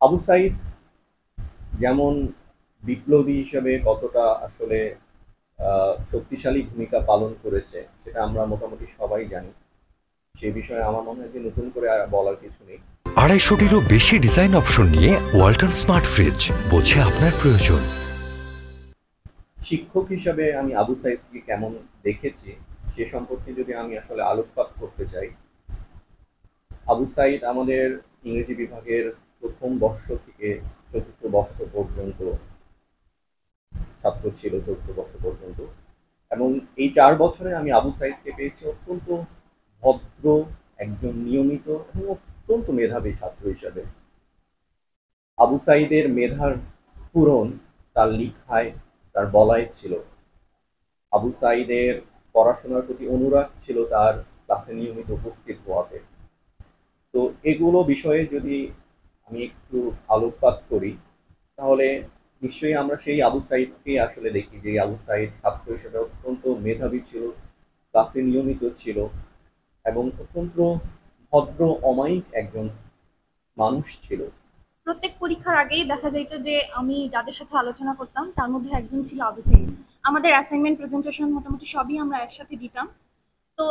আবু সাইদ যেমন বিপ্লবী হিসেবে কতটা আসলে শক্তিশালী ভূমিকা পালন করেছে সেটা আমরা মোটামুটি সবাই জানি। সে বিষয়ে আমার মনে হয় যে নতুন করে আর বলার কিছু নেই। 250-টিরও বেশি ডিজাইন অপশন নিয়ে ওয়ালটন স্মার্ট ফ্রিজ, বোঝে আপনার প্রয়োজন। শিক্ষক হিসাবে আমি আবু সাইদকে কেমন দেখেছি সে সম্পর্কে যদি আমি আসলে আলোকপাত করতে চাই, আবু সাইদ আমাদের ইংরেজি বিভাগের প্রথম বর্ষ থেকে চতুর্থ বর্ষ পর্যন্ত ছাত্র ছিল, চতুর্থ বর্ষ পর্যন্ত। এবং এই 4 বছরে আমি আবু সাইদকে পেয়েছি অত্যন্ত ভদ্র, একজন নিয়মিত এবং অত্যন্ত মেধাবী ছাত্র হিসাবে। আবু সাইদের মেধার স্ফুরণ তার লিখায়, তার বলায় ছিল। আবু সাইদের পড়াশোনার প্রতি অনুরাগ ছিল তার ক্লাসে নিয়মিত উপস্থিত হওয়াতে। তো এগুলো বিষয়ে যদি আমি একটু আলোকপাত করি, তাহলে নিশ্চয়ই আমরা সেই আবু সাইদকে আসলে দেখি যে আবু সাইদ ছাত্র হিসেবে অত্যন্ত মেধাবী ছিল, ক্লাসে নিয়মিত ছিল এবং অত্যন্ত ভদ্র অমায়িক একজন মানুষ ছিল। প্রত্যেক পরীক্ষার আগেই দেখা যেত যে আমি যাদের সাথে আলোচনা করতাম তার মধ্যে একজন ছিল আবু সাইদ। আমাদের অ্যাসাইনমেন্ট প্রেজেন্টেশন মোটামুটি সবই আমরা একসাথে দিতাম। তো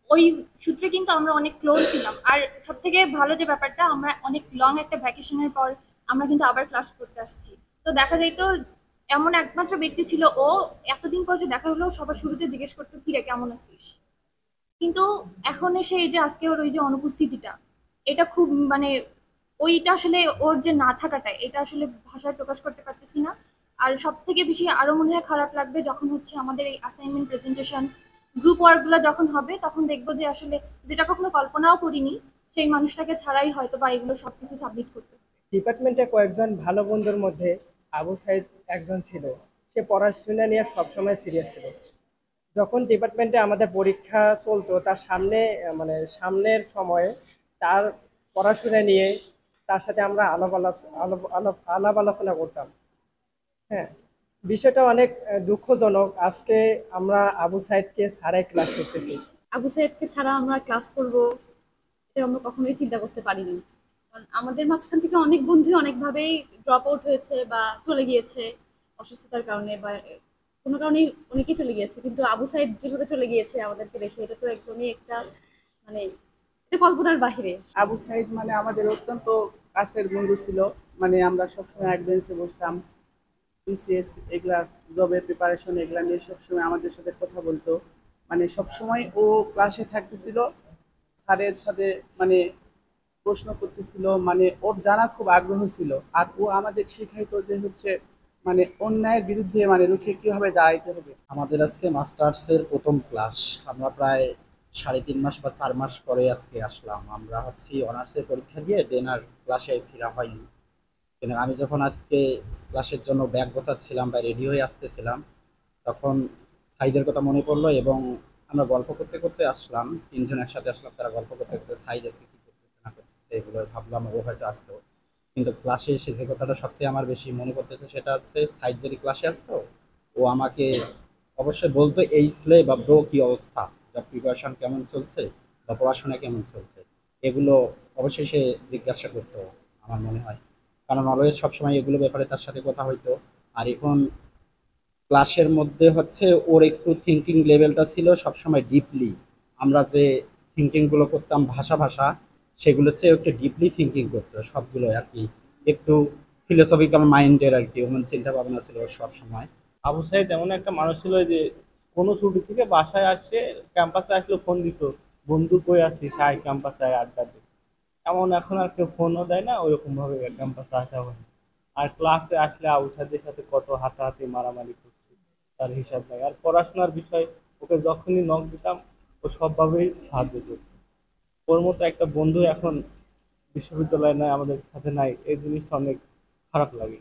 ওই সূত্রে কিন্তু আমরা অনেক ক্লোজ ছিলাম। আর সব থেকে ভালো যে ব্যাপারটা, আমরা অনেক লং একটা ভ্যাকেশনের পর আমরা কিন্তু আবার ক্লাস করতে আসছি। তো দেখা যেত এমন একমাত্র ব্যক্তি ছিল ও, এতদিন পর যে দেখা হলো সবার শুরুতে জিজ্ঞেস করতো কিরে কেমন আছিস। কিন্তু এখন এসে এই যে আজকে ওর ওই যে অনুপস্থিতিটা, এটা খুব মানে ওইটা আসলে ওর যে না থাকাটা, এটা আসলে ভাষায় প্রকাশ করতে পারতেছি না। আর সব থেকে বেশি আরো মনে হয় খারাপ লাগবে যখন হচ্ছে আমাদের এই অ্যাসাইনমেন্ট প্রেজেন্টেশন গ্রুপ ওয়ার্ক গুলো যখন হবে, তখন দেখবো যে আসলে যেটা কখনো কল্পনাও করিনি সেই মানুষটাকে ছাড়াই হয়তো বা এগুলো সবকিছু সাবমিট করতে হবে। ডিপার্টমেন্টে কয়েকজন ভালো বন্ধুর মধ্যে আবু সাইদ একজন ছিল। সে পড়াশোনা নিয়ে সবসময় সিরিয়াস ছিল। যখন ডিপার্টমেন্টে আমাদের পরীক্ষা চলতো তার সামনে, মানে সামনের সময়ে তার পড়াশোনা নিয়ে তার সাথে আমরা আলাপ আলোচনা করতাম। হ্যাঁ, বিষয়টা অনেক দুঃখজনক। আজকে আমরা আবু সাইদকে ছাড়াই ক্লাস করতেছি। আবু সাইদকে ছাড়া আমরা ক্লাস করব এটা আমরা কখনোই চিন্তা করতে পারিনি। কারণ আমাদের মাঝখান থেকে অনেক বন্ধু অনেকভাবেই ড্রপ আউট হয়েছে বা চলে গিয়েছে অসুস্থতার কারণে, বা কোনো কারণেই অনেকেই চলে গিয়েছে। কিন্তু আবু সাইদ যেভাবে চলে গিয়েছে আমাদেরকে রেখে, এটা তো একদমই একটা মানে এটা কল্পনার বাহিরে। আবু সাইদ মানে আমাদের অত্যন্ত কাছের বন্ধু ছিল। মানে আমরা সবসময় এক বেঞ্চে বসতাম, বিসিএস এগুলা, জবের প্রিপারেশন এগুলা নিয়ে সবসময় আমাদের সাথে কথা বলতো। মানে সবসময় ও ক্লাসে থাকতেছিল, স্যারের সাথে মানে প্রশ্ন করতেছিল, মানে ওর জানার খুব আগ্রহ ছিল। আর ও আমাদের শেখাইতো যে হচ্ছে মানে অন্যায়ের বিরুদ্ধে মানে রুখে কিভাবে দাঁড়াইতে হবে। আমাদের আজকে মাস্টার্সের প্রথম ক্লাস। আমরা প্রায় 3.5 মাস বা 4 মাস পরে আজকে আসলাম। আমরা হচ্ছে অনার্সের পরীক্ষা দিয়ে দেন আর ক্লাসে ফেরা হয়নি। কিন্তু আমি যখন আজকে ক্লাসের জন্য ব্যাগ গোছাচ্ছিলাম বা রেডি হয়ে আসতেছিলাম, তখন সাইদের কথা মনে পড়লো এবং আমরা গল্প করতে করতে আসলাম। 3জন একসাথে আসলাম, তারা গল্প করতে করতে সাইদ আজকে কী করতেছে না করতেছে এগুলো ভাবলাম ও হয়তো আসতো। কিন্তু ক্লাসে এসে যে কথাটা সবচেয়ে আমার বেশি মনে পড়তেছে সেটা হচ্ছে সাইদ যদি ক্লাসে আসতো, ও আমাকে অবশ্যই বলতো এই স্লে বা ব্রো কি অবস্থা, যা প্রিপারেশন কেমন চলছে বা পড়াশোনা কেমন চলছে, এগুলো অবশ্যই সে জিজ্ঞাসা করতো আমার মনে হয়। কারণ অলওয়েজ সবসময় এগুলো ব্যাপারে তার সাথে কথা হইতো। আর এখন ক্লাসের মধ্যে হচ্ছে ওর একটু থিঙ্কিং লেভেলটা ছিল সবসময় ডিপলি। আমরা যে থিঙ্কিংগুলো করতাম ভাষা ভাষা, সেগুলোর চেয়ে একটু ডিপলি থিঙ্কিং করতো সবগুলো আর কি। একটু ফিলোসফিক্যাল মাইন্ডের আর কি ওমন চিন্তা ভাবনা ছিল ওর সবসময়। আবু সাইদ এমন একটা মানুষ ছিল যে কোনো ছুটি থেকে বাসায় আসে, ক্যাম্পাসে আসলে ফোন দিত, বন্ধু কই আছিস আয় ক্যাম্পাসে আয় আড্ডা দিই। এমন এখন আর কেউ ফোনও দেয় না, ওইরকম ভাবে ক্যাম্পাসে আসা হয়। আর ক্লাসে আসলে আবু সাইদের সাথে কত হাতাহাতি মারামারি করছি তার হিসাব নাই। আর পড়াশোনার বিষয় ওকে যখনই নক দিতাম ও সবভাবেই সাহায্য করত। ওর মতো একটা বন্ধু এখন বিশ্ববিদ্যালয়ে নাই, আমাদের সাথে নাই, এই জিনিসটা অনেক খারাপ লাগে।